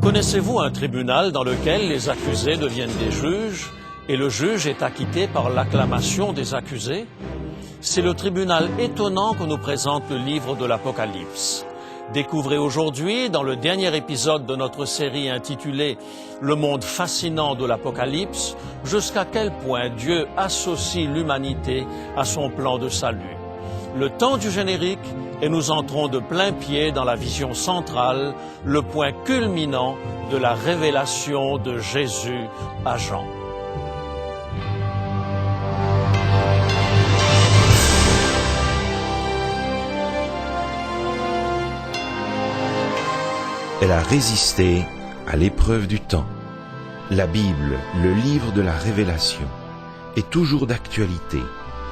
Connaissez-vous un tribunal dans lequel les accusés deviennent des juges et le juge est acquitté par l'acclamation des accusés? C'est le tribunal étonnant que nous présente le livre de l'Apocalypse. Découvrez aujourd'hui, dans le dernier épisode de notre série intitulée « Le monde fascinant de l'Apocalypse », jusqu'à quel point Dieu associe l'humanité à son plan de salut. Le temps du générique et nous entrons de plein pied dans la vision centrale, le point culminant de la révélation de Jésus à Jean. Elle a résisté à l'épreuve du temps. La Bible, le livre de la révélation, est toujours d'actualité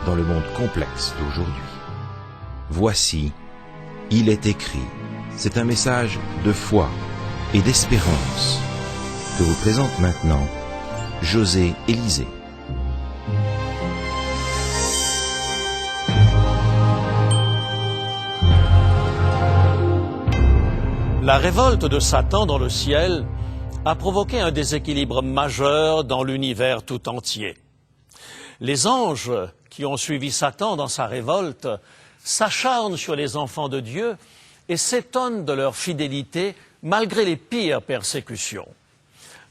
dans le monde complexe d'aujourd'hui. Voici, il est écrit. C'est un message de foi et d'espérance que vous présente maintenant José Élysée. La révolte de Satan dans le ciel a provoqué un déséquilibre majeur dans l'univers tout entier. Les anges qui ont suivi Satan dans sa révolte s'acharnent sur les enfants de Dieu et s'étonnent de leur fidélité malgré les pires persécutions.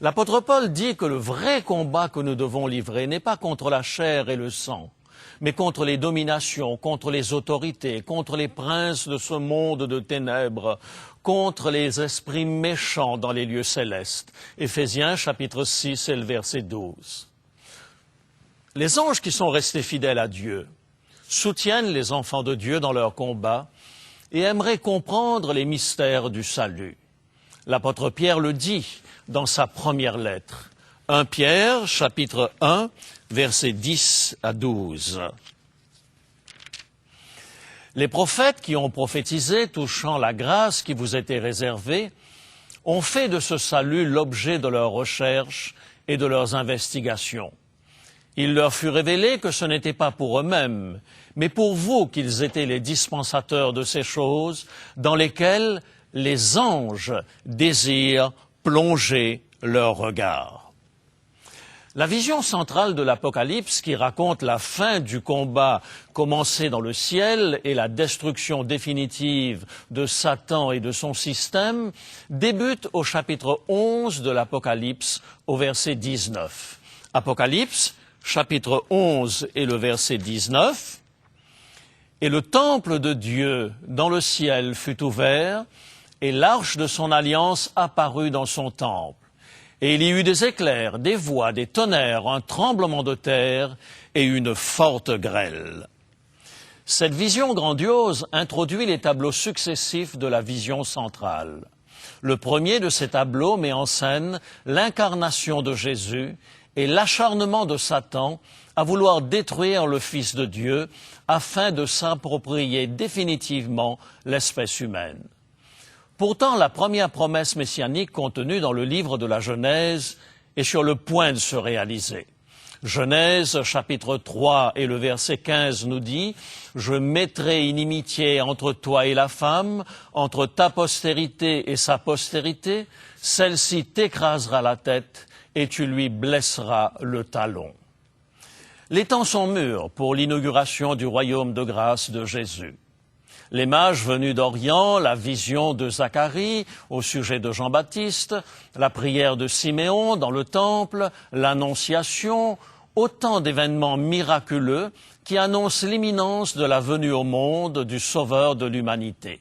L'apôtre Paul dit que le vrai combat que nous devons livrer n'est pas contre la chair et le sang, mais contre les dominations, contre les autorités, contre les princes de ce monde de ténèbres, contre les esprits méchants dans les lieux célestes. Éphésiens chapitre 6 et le verset 12. Les anges qui sont restés fidèles à Dieu soutiennent les enfants de Dieu dans leur combat et aimeraient comprendre les mystères du salut. L'apôtre Pierre le dit dans sa première lettre. 1 Pierre, chapitre 1, versets 10 à 12. Les prophètes qui ont prophétisé touchant la grâce qui vous était réservée ont fait de ce salut l'objet de leurs recherches et de leurs investigations. Il leur fut révélé que ce n'était pas pour eux-mêmes, mais pour vous qu'ils étaient les dispensateurs de ces choses dans lesquelles les anges désirent plonger leur regard. La vision centrale de l'Apocalypse, qui raconte la fin du combat commencé dans le ciel et la destruction définitive de Satan et de son système, débute au chapitre 11 de l'Apocalypse, au verset 19. Apocalypse, chapitre 11 et le verset 19. « Et le temple de Dieu dans le ciel fut ouvert, et l'arche de son alliance apparut dans son temple. Et il y eut des éclairs, des voix, des tonnerres, un tremblement de terre et une forte grêle. » Cette vision grandiose introduit les tableaux successifs de la vision centrale. Le premier de ces tableaux met en scène l'incarnation de Jésus et l'acharnement de Satan à vouloir détruire le Fils de Dieu afin de s'approprier définitivement l'espèce humaine. Pourtant, la première promesse messianique contenue dans le livre de la Genèse est sur le point de se réaliser. Genèse, chapitre 3 et le verset 15 nous dit « Je mettrai inimitié entre toi et la femme, entre ta postérité et sa postérité, celle-ci t'écrasera la tête et tu lui blesseras le talon. » Les temps sont mûrs pour l'inauguration du royaume de grâce de Jésus. Les mages venus d'Orient, la vision de Zacharie au sujet de Jean-Baptiste, la prière de Siméon dans le temple, l'Annonciation, autant d'événements miraculeux qui annoncent l'imminence de la venue au monde du Sauveur de l'humanité.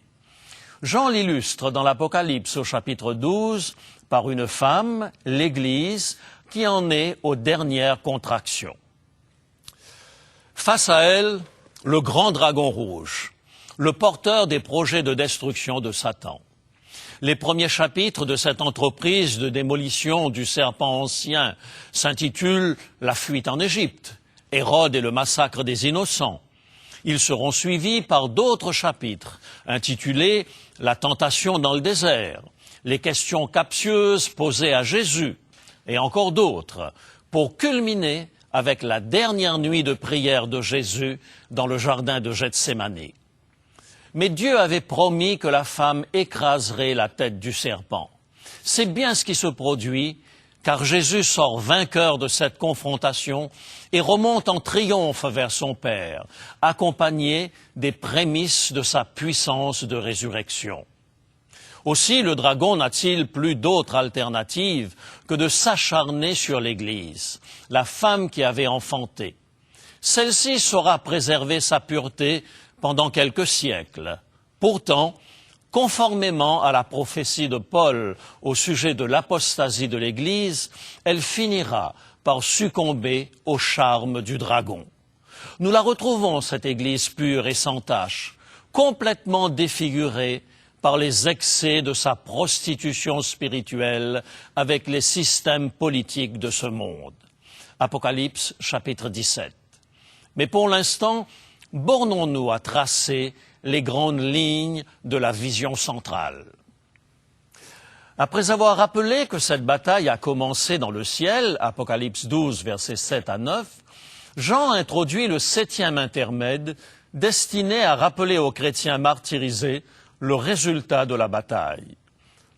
Jean l'illustre dans l'Apocalypse au chapitre 12 par une femme, l'Église, qui en est aux dernières contractions. Face à elle, le grand dragon rouge, le porteur des projets de destruction de Satan. Les premiers chapitres de cette entreprise de démolition du serpent ancien s'intitulent « La fuite en Égypte », Hérode et le massacre des innocents. Ils seront suivis par d'autres chapitres intitulés « La tentation dans le désert », les questions captieuses posées à Jésus et encore d'autres, pour culminer avec la dernière nuit de prière de Jésus dans le jardin de Gethsémani. Mais Dieu avait promis que la femme écraserait la tête du serpent. C'est bien ce qui se produit, car Jésus sort vainqueur de cette confrontation et remonte en triomphe vers son Père, accompagné des prémices de sa puissance de résurrection. Aussi, le dragon n'a-t-il plus d'autre alternative que de s'acharner sur l'Église, la femme qui avait enfanté. Celle-ci saura préserver sa pureté pendant quelques siècles. Pourtant, conformément à la prophétie de Paul au sujet de l'apostasie de l'Église, elle finira par succomber au charme du dragon. Nous la retrouvons, cette Église pure et sans tache, complètement défigurée par les excès de sa prostitution spirituelle avec les systèmes politiques de ce monde. Apocalypse chapitre 17. Mais pour l'instant, bornons-nous à tracer les grandes lignes de la vision centrale. Après avoir rappelé que cette bataille a commencé dans le ciel, Apocalypse 12, versets 7 à 9, Jean introduit le 7e intermède destiné à rappeler aux chrétiens martyrisés le résultat de la bataille.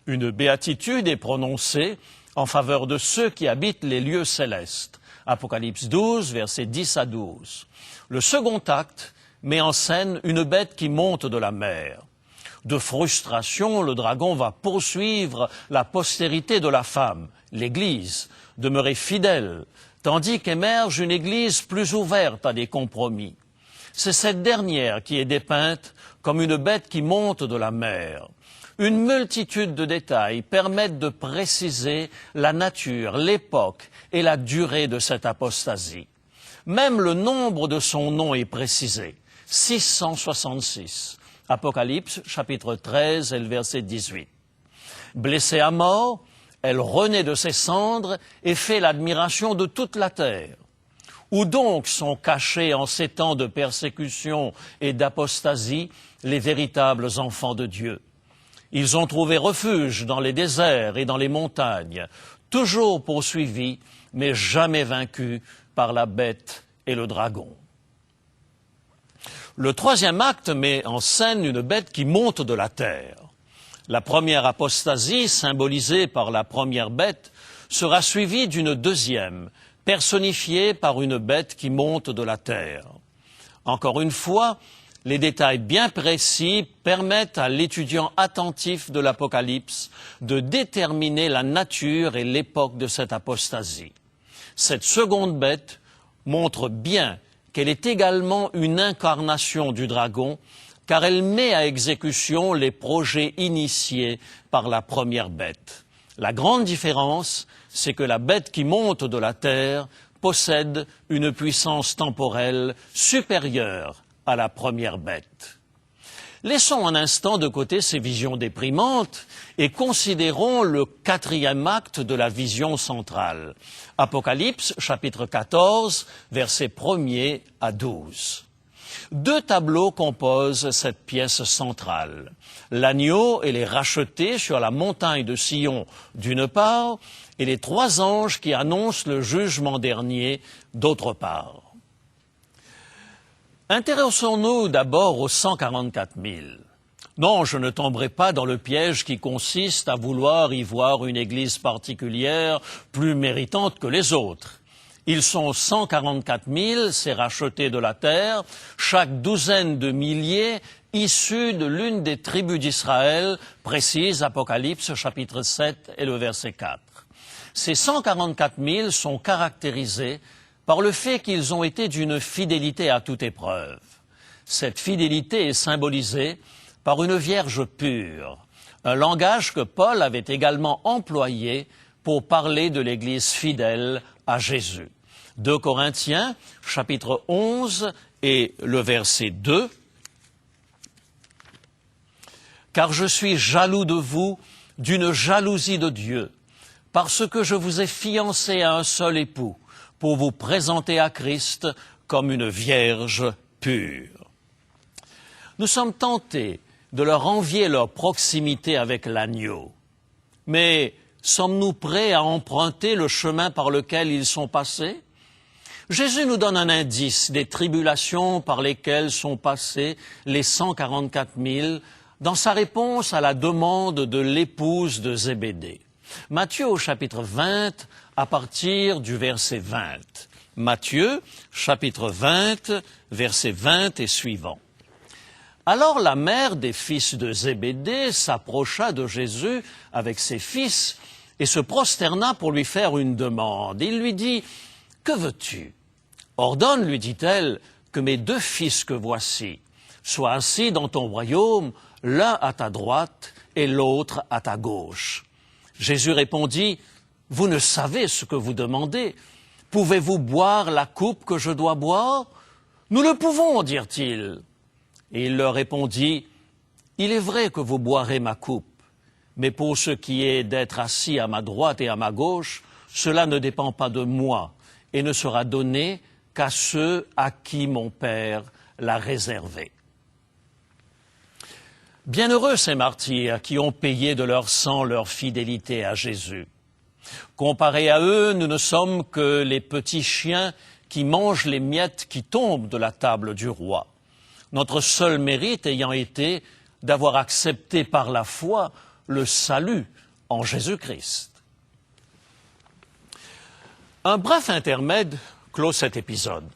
Une béatitude est prononcée en faveur de ceux qui habitent les lieux célestes. Apocalypse 12, versets 10 à 12. Le second acte met en scène une bête qui monte de la mer. De frustration, le dragon va poursuivre la postérité de la femme, l'Église, demeurer fidèle, tandis qu'émerge une Église plus ouverte à des compromis. C'est cette dernière qui est dépeinte comme une bête qui monte de la mer. Une multitude de détails permettent de préciser la nature, l'époque et la durée de cette apostasie. Même le nombre de son nom est précisé, 666. Apocalypse, chapitre 13 et le verset 18. Blessée à mort, elle renaît de ses cendres et fait l'admiration de toute la terre. Où donc sont cachés en ces temps de persécution et d'apostasie les véritables enfants de Dieu? Ils ont trouvé refuge dans les déserts et dans les montagnes, toujours poursuivis, mais jamais vaincus par la bête et le dragon. Le troisième acte met en scène une bête qui monte de la terre. La première apostasie, symbolisée par la première bête, sera suivie d'une deuxième, personnifiée par une bête qui monte de la terre. Encore une fois, les détails bien précis permettent à l'étudiant attentif de l'Apocalypse de déterminer la nature et l'époque de cette apostasie. Cette seconde bête montre bien qu'elle est également une incarnation du dragon, car elle met à exécution les projets initiés par la première bête. La grande différence, c'est que la bête qui monte de la terre possède une puissance temporelle supérieure à la première bête. Laissons un instant de côté ces visions déprimantes et considérons le quatrième acte de la vision centrale. Apocalypse, chapitre 14, versets 1er à 12. Deux tableaux composent cette pièce centrale. L'agneau et les rachetés sur la montagne de Sion d'une part, et les trois anges qui annoncent le jugement dernier d'autre part. Intéressons-nous d'abord aux 144 000. Non, je ne tomberai pas dans le piège qui consiste à vouloir y voir une église particulière plus méritante que les autres. Ils sont 144 000, ces rachetés de la terre, chaque douzaine de milliers issus de l'une des tribus d'Israël, précise Apocalypse chapitre 7 et le verset 4. Ces 144 000 sont caractérisés par le fait qu'ils ont été d'une fidélité à toute épreuve. Cette fidélité est symbolisée par une vierge pure, un langage que Paul avait également employé pour parler de l'Église fidèle à Jésus. 2 Corinthiens, chapitre 11 et le verset 2. « Car je suis jaloux de vous d'une jalousie de Dieu, parce que je vous ai fiancés à un seul époux, pour vous présenter à Christ comme une vierge pure. » Nous sommes tentés de leur envier leur proximité avec l'agneau. Mais sommes-nous prêts à emprunter le chemin par lequel ils sont passés? Jésus nous donne un indice des tribulations par lesquelles sont passés les 144 000 dans sa réponse à la demande de l'épouse de Zébédée. Matthieu au chapitre 20, à partir du verset 20. Matthieu, chapitre 20, verset 20 et suivant. Alors la mère des fils de Zébédée s'approcha de Jésus avec ses fils et se prosterna pour lui faire une demande. Il lui dit, « Que veux-tu » ? Ordonne, lui dit-elle, que mes 2 fils que voici soient assis dans ton royaume, l'un à ta droite et l'autre à ta gauche. Jésus répondit, « Vous ne savez ce que vous demandez. Pouvez-vous boire la coupe que je dois boire ?»« Nous le pouvons, dirent-ils. » Et il leur répondit, « Il est vrai que vous boirez ma coupe, mais pour ce qui est d'être assis à ma droite et à ma gauche, cela ne dépend pas de moi et ne sera donné qu'à ceux à qui mon Père l'a réservé. » Bienheureux ces martyrs qui ont payé de leur sang leur fidélité à Jésus. Comparés à eux, nous ne sommes que les petits chiens qui mangent les miettes qui tombent de la table du roi. Notre seul mérite ayant été d'avoir accepté par la foi le salut en Jésus-Christ. Un bref intermède clôt cet épisode.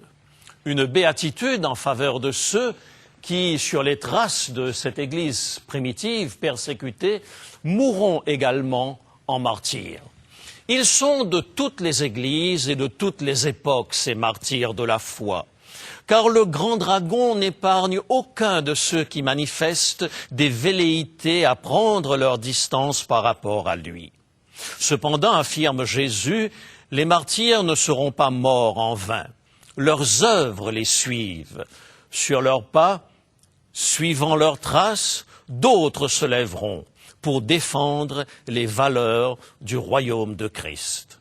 Une béatitude en faveur de ceux qui, sur les traces de cette Église primitive persécutée, mourront également en martyrs. Ils sont de toutes les Églises et de toutes les époques, ces martyrs de la foi. Car le grand dragon n'épargne aucun de ceux qui manifestent des velléités à prendre leur distance par rapport à lui. Cependant, affirme Jésus, les martyrs ne seront pas morts en vain. Leurs œuvres les suivent. Sur leurs pas, suivant leurs traces, d'autres se lèveront pour défendre les valeurs du royaume de Christ.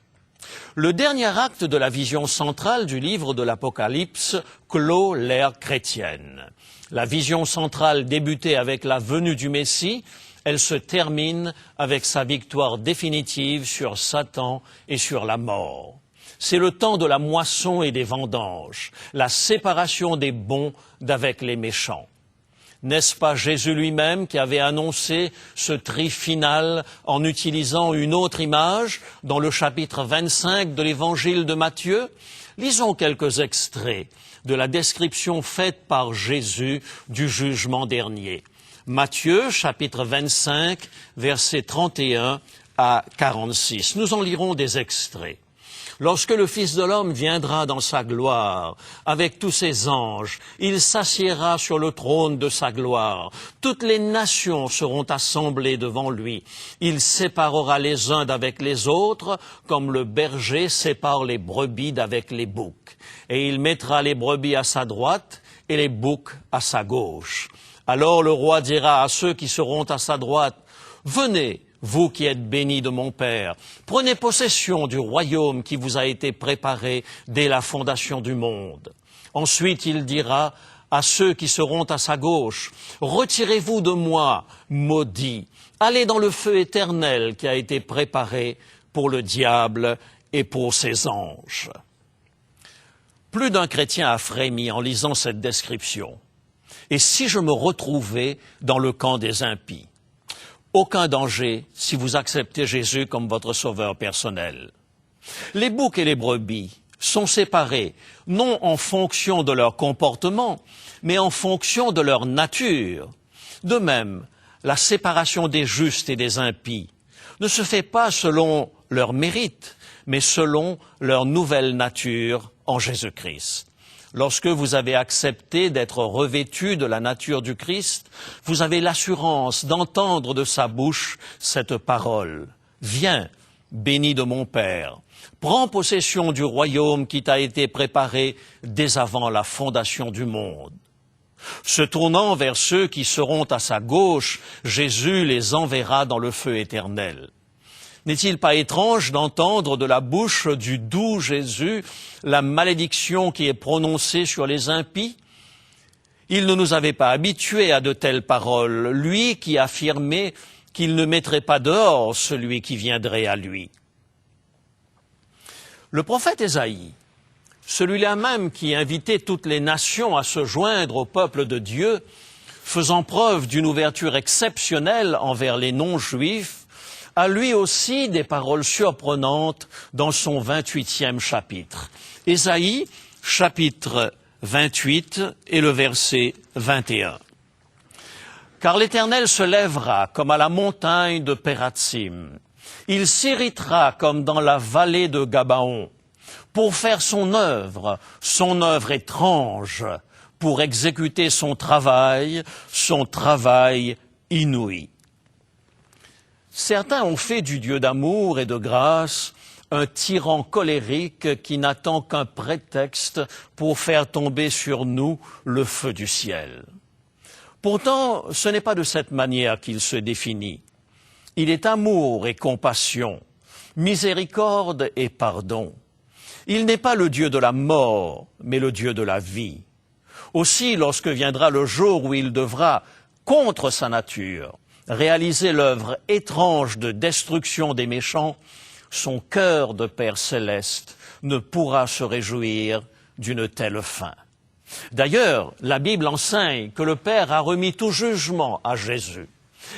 Le dernier acte de la vision centrale du livre de l'Apocalypse clôt l'ère chrétienne. La vision centrale débutait avec la venue du Messie, elle se termine avec sa victoire définitive sur Satan et sur la mort. C'est le temps de la moisson et des vendanges, la séparation des bons d'avec les méchants. N'est-ce pas Jésus lui-même qui avait annoncé ce tri final en utilisant une autre image dans le chapitre 25 de l'évangile de Matthieu? Lisons quelques extraits de la description faite par Jésus du jugement dernier. Matthieu, chapitre 25, versets 31 à 46. Nous en lirons des extraits. Lorsque le Fils de l'homme viendra dans sa gloire, avec tous ses anges, il s'assiera sur le trône de sa gloire. Toutes les nations seront assemblées devant lui. Il séparera les uns d'avec les autres, comme le berger sépare les brebis d'avec les boucs. Et il mettra les brebis à sa droite et les boucs à sa gauche. Alors le roi dira à ceux qui seront à sa droite, « Venez, vous qui êtes bénis de mon Père, prenez possession du royaume qui vous a été préparé dès la fondation du monde. » Ensuite, il dira à ceux qui seront à sa gauche, « Retirez-vous de moi, maudits, allez dans le feu éternel qui a été préparé pour le diable et pour ses anges. » Plus d'un chrétien a frémi en lisant cette description. Et si je me retrouvais dans le camp des impies? Aucun danger si vous acceptez Jésus comme votre sauveur personnel. Les boucs et les brebis sont séparés, non en fonction de leur comportement, mais en fonction de leur nature. De même, la séparation des justes et des impies ne se fait pas selon leur mérite, mais selon leur nouvelle nature en Jésus-Christ. Lorsque vous avez accepté d'être revêtu de la nature du Christ, vous avez l'assurance d'entendre de sa bouche cette parole. « Viens, béni de mon Père, prends possession du royaume qui t'a été préparé dès avant la fondation du monde. » Se tournant vers ceux qui seront à sa gauche, Jésus les enverra dans le feu éternel. N'est-il pas étrange d'entendre de la bouche du doux Jésus la malédiction qui est prononcée sur les impies? Il ne nous avait pas habitués à de telles paroles, lui qui affirmait qu'il ne mettrait pas dehors celui qui viendrait à lui. Le prophète Ésaïe, celui-là même qui invitait toutes les nations à se joindre au peuple de Dieu, faisant preuve d'une ouverture exceptionnelle envers les non-juifs, a lui aussi des paroles surprenantes dans son 28e chapitre. Ésaïe, chapitre 28 et le verset 21. Car l'Éternel se lèvera comme à la montagne de Pératsim. Il s'irritera comme dans la vallée de Gabaon, pour faire son œuvre étrange, pour exécuter son travail inouï. Certains ont fait du Dieu d'amour et de grâce un tyran colérique qui n'attend qu'un prétexte pour faire tomber sur nous le feu du ciel. Pourtant, ce n'est pas de cette manière qu'il se définit. Il est amour et compassion, miséricorde et pardon. Il n'est pas le Dieu de la mort, mais le Dieu de la vie. Aussi, lorsque viendra le jour où il devra, contre sa nature, réaliser l'œuvre étrange de destruction des méchants, son cœur de Père céleste ne pourra se réjouir d'une telle fin. D'ailleurs, la Bible enseigne que le Père a remis tout jugement à Jésus.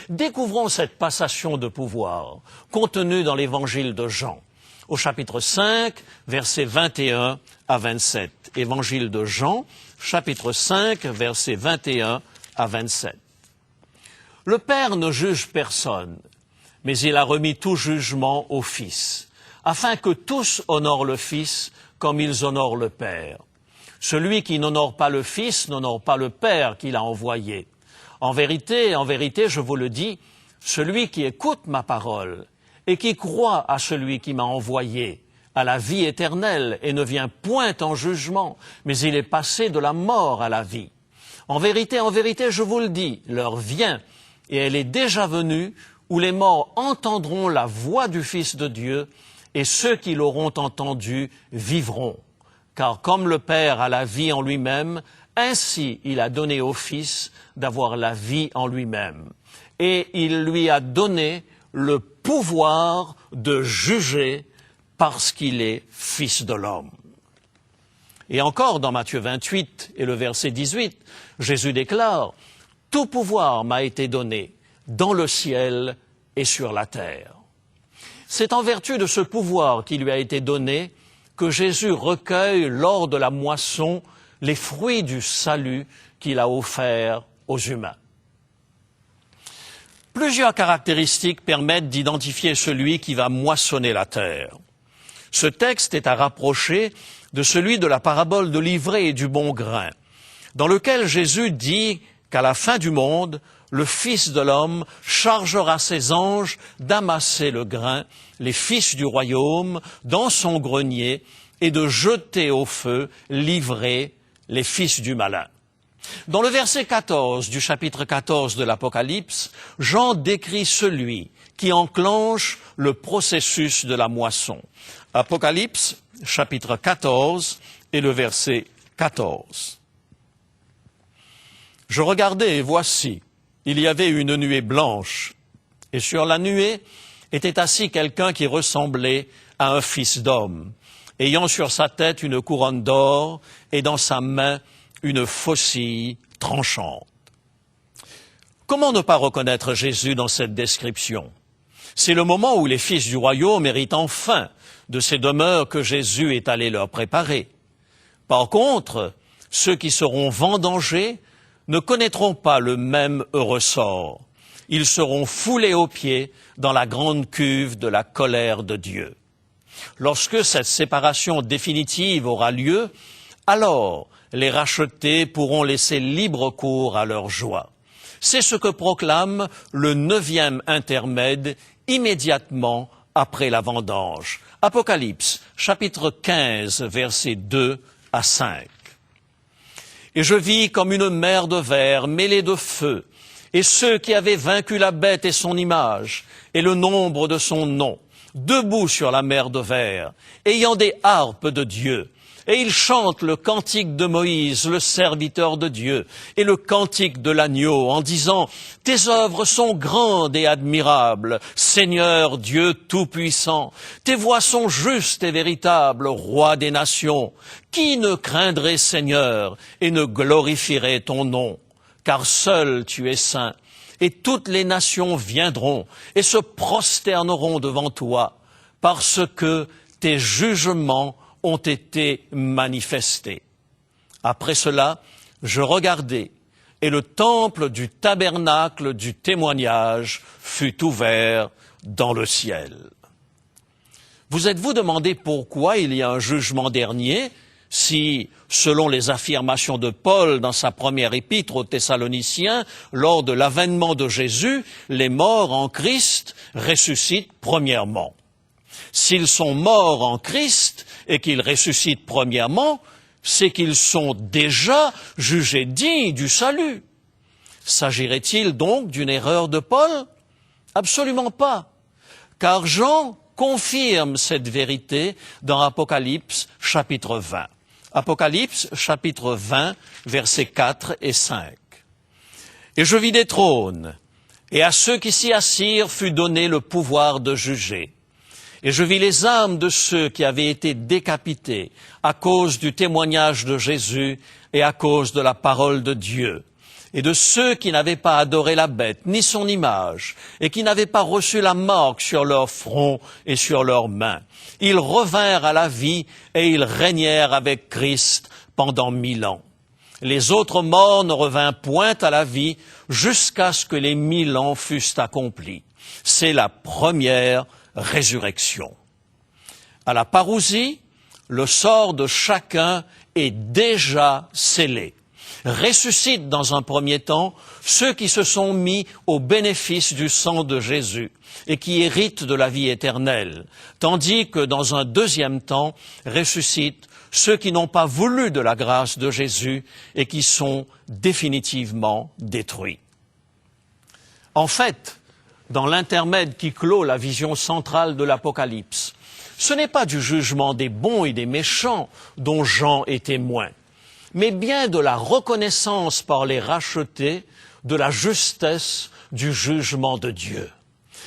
Découvrons cette passation de pouvoir contenue dans l'évangile de Jean, au chapitre 5, versets 21 à 27. Évangile de Jean, chapitre 5, versets 21 à 27. Le Père ne juge personne, mais il a remis tout jugement au Fils, afin que tous honorent le Fils comme ils honorent le Père. Celui qui n'honore pas le Fils n'honore pas le Père qu'il a envoyé. En vérité, je vous le dis, celui qui écoute ma parole et qui croit à celui qui m'a envoyé a la vie éternelle et ne vient point en jugement, mais il est passé de la mort à la vie. En vérité, je vous le dis, l'heure vient, et elle est déjà venue, où les morts entendront la voix du Fils de Dieu, et ceux qui l'auront entendu vivront. Car comme le Père a la vie en lui-même, ainsi il a donné au Fils d'avoir la vie en lui-même. Et il lui a donné le pouvoir de juger parce qu'il est Fils de l'homme. Et encore dans Matthieu 28 et le verset 18, Jésus déclare « Tout pouvoir m'a été donné dans le ciel et sur la terre ». C'est en vertu de ce pouvoir qui lui a été donné que Jésus recueille lors de la moisson les fruits du salut qu'il a offert aux humains. Plusieurs caractéristiques permettent d'identifier celui qui va moissonner la terre. Ce texte est à rapprocher de celui de la parabole de l'ivraie et du bon grain, dans lequel Jésus dit qu'à la fin du monde, le Fils de l'homme chargera ses anges d'amasser le grain, les fils du royaume, dans son grenier, et de jeter au feu l'ivraie, les fils du malin. Dans le verset 14 du chapitre 14 de l'Apocalypse, Jean décrit celui qui enclenche le processus de la moisson. Apocalypse, chapitre 14 et le verset 14. Je regardais et voici, il y avait une nuée blanche, et sur la nuée était assis quelqu'un qui ressemblait à un fils d'homme, ayant sur sa tête une couronne d'or et dans sa main une faucille tranchante. Comment ne pas reconnaître Jésus dans cette description? C'est le moment où les fils du royaume héritent enfin de ces demeures que Jésus est allé leur préparer. Par contre, ceux qui seront vendangés ne connaîtront pas le même heureux sort. Ils seront foulés aux pieds dans la grande cuve de la colère de Dieu. Lorsque cette séparation définitive aura lieu, alors les rachetés pourront laisser libre cours à leur joie. C'est ce que proclame le 9e intermède immédiatement après la vendange. Apocalypse, chapitre 15, versets 2 à 5. Et je vis comme une mer de verre mêlée de feu, et ceux qui avaient vaincu la bête et son image, et le nombre de son nom, debout sur la mer de verre, ayant des harpes de Dieu. Et ils chantent le cantique de Moïse, le serviteur de Dieu, et le cantique de l'agneau, en disant « Tes œuvres sont grandes et admirables, Seigneur Dieu Tout-Puissant. Tes voies sont justes et véritables, Roi des nations. Qui ne craindrait, Seigneur, et ne glorifierait ton nom ? car seul tu es saint, et toutes les nations viendront et se prosterneront devant toi, parce que tes jugements ont été manifestés. Après cela, je regardai, et le temple du tabernacle du témoignage fut ouvert dans le ciel. Vous êtes-vous demandé pourquoi il y a un jugement dernier si, selon les affirmations de Paul dans sa première épître aux Thessaloniciens, lors de l'avènement de Jésus, les morts en Christ ressuscitent premièrement? S'ils sont morts en Christ et qu'ils ressuscitent premièrement, c'est qu'ils sont déjà jugés dignes du salut. S'agirait-il donc d'une erreur de Paul? Absolument pas, car Jean confirme cette vérité dans Apocalypse chapitre 20. Apocalypse chapitre 20, versets 4 et 5. « Et je vis des trônes, et à ceux qui s'y assirent fut donné le pouvoir de juger. Et je vis les âmes de ceux qui avaient été décapités à cause du témoignage de Jésus et à cause de la parole de Dieu, et de ceux qui n'avaient pas adoré la bête ni son image, et qui n'avaient pas reçu la marque sur leur front et sur leurs mains. Ils revinrent à la vie et ils régnèrent avec Christ pendant 1000 ans. Les autres morts ne revinrent point à la vie jusqu'à ce que les 1000 ans fussent accomplis. C'est la première résurrection. À la parousie, le sort de chacun est déjà scellé. Ressuscitent dans un premier temps ceux qui se sont mis au bénéfice du sang de Jésus et qui héritent de la vie éternelle, tandis que dans un deuxième temps ressuscitent ceux qui n'ont pas voulu de la grâce de Jésus et qui sont définitivement détruits. En fait, dans l'intermède qui clôt la vision centrale de l'Apocalypse, ce n'est pas du jugement des bons et des méchants dont Jean est témoin, mais bien de la reconnaissance par les rachetés de la justesse du jugement de Dieu.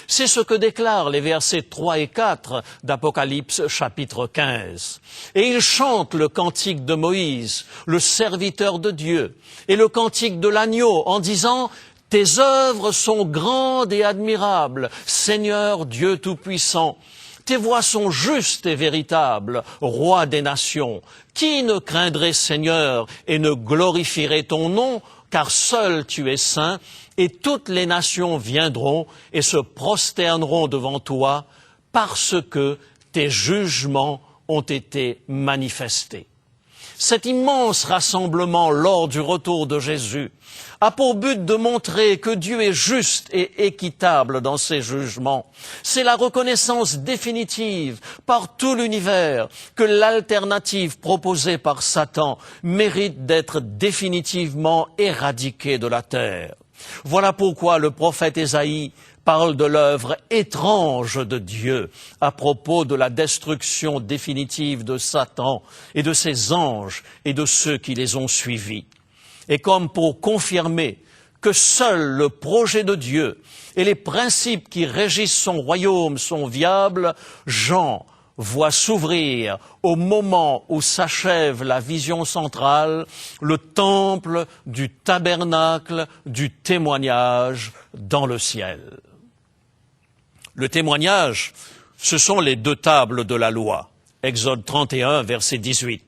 C'est ce que déclarent les versets 3 et 4 d'Apocalypse chapitre 15. Et ils chantent le cantique de Moïse, le serviteur de Dieu, et le cantique de l'agneau en disant « Tes œuvres sont grandes et admirables, Seigneur Dieu Tout-Puissant. Tes voies sont justes et véritables, Roi des nations. Qui ne craindrait, Seigneur, et ne glorifierait ton nom, car seul tu es saint, et toutes les nations viendront et se prosterneront devant toi, parce que tes jugements ont été manifestés. » Cet immense rassemblement lors du retour de Jésus a pour but de montrer que Dieu est juste et équitable dans ses jugements. C'est la reconnaissance définitive par tout l'univers que l'alternative proposée par Satan mérite d'être définitivement éradiquée de la terre. Voilà pourquoi le prophète Ésaïe parle de l'œuvre étrange de Dieu à propos de la destruction définitive de Satan et de ses anges et de ceux qui les ont suivis. Et comme pour confirmer que seul le projet de Dieu et les principes qui régissent son royaume sont viables, Jean voit s'ouvrir, au moment où s'achève la vision centrale, le temple du tabernacle du témoignage dans le ciel. Le témoignage, ce sont les 2 tables de la loi. Exode 31, verset 18.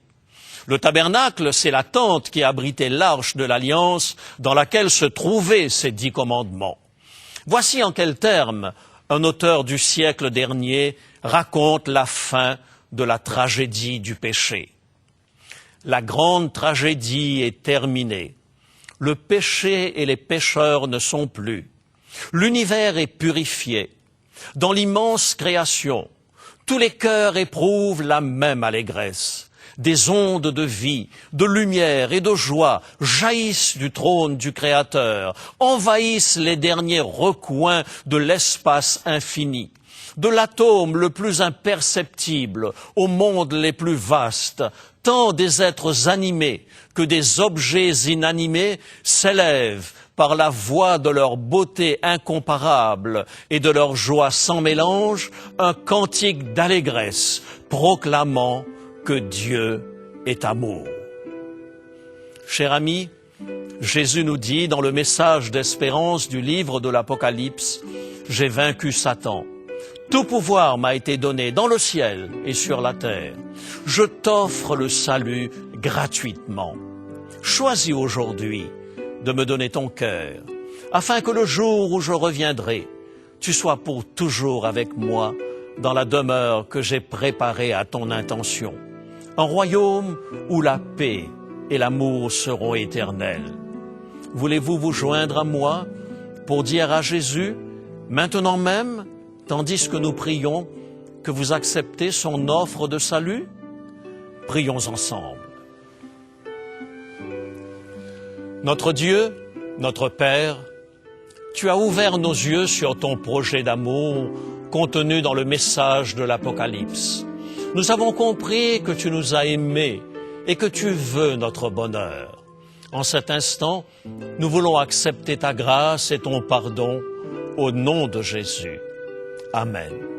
Le tabernacle, c'est la tente qui abritait l'arche de l'Alliance dans laquelle se trouvaient ces 10 commandements. Voici en quels termes un auteur du siècle dernier raconte la fin de la tragédie du péché. La grande tragédie est terminée. Le péché et les pécheurs ne sont plus. L'univers est purifié. Dans l'immense création, tous les cœurs éprouvent la même allégresse. Des ondes de vie, de lumière et de joie jaillissent du trône du Créateur, envahissent les derniers recoins de l'espace infini. De l'atome le plus imperceptible aux mondes les plus vastes, tant des êtres animés que des objets inanimés s'élèvent par la voix de leur beauté incomparable et de leur joie sans mélange, un cantique d'allégresse proclamant que Dieu est amour. Cher ami, Jésus nous dit dans le message d'espérance du livre de l'Apocalypse, « J'ai vaincu Satan. Tout pouvoir m'a été donné dans le ciel et sur la terre. Je t'offre le salut gratuitement. Choisis aujourd'hui de me donner ton cœur, afin que le jour où je reviendrai, tu sois pour toujours avec moi dans la demeure que j'ai préparée à ton intention, un royaume où la paix et l'amour seront éternels. Voulez-vous vous joindre à moi pour dire à Jésus, maintenant même, tandis que nous prions, que vous acceptez son offre de salut? Prions ensemble. Notre Dieu, notre Père, tu as ouvert nos yeux sur ton projet d'amour contenu dans le message de l'Apocalypse. Nous avons compris que tu nous as aimés et que tu veux notre bonheur. En cet instant, nous voulons accepter ta grâce et ton pardon au nom de Jésus. Amen.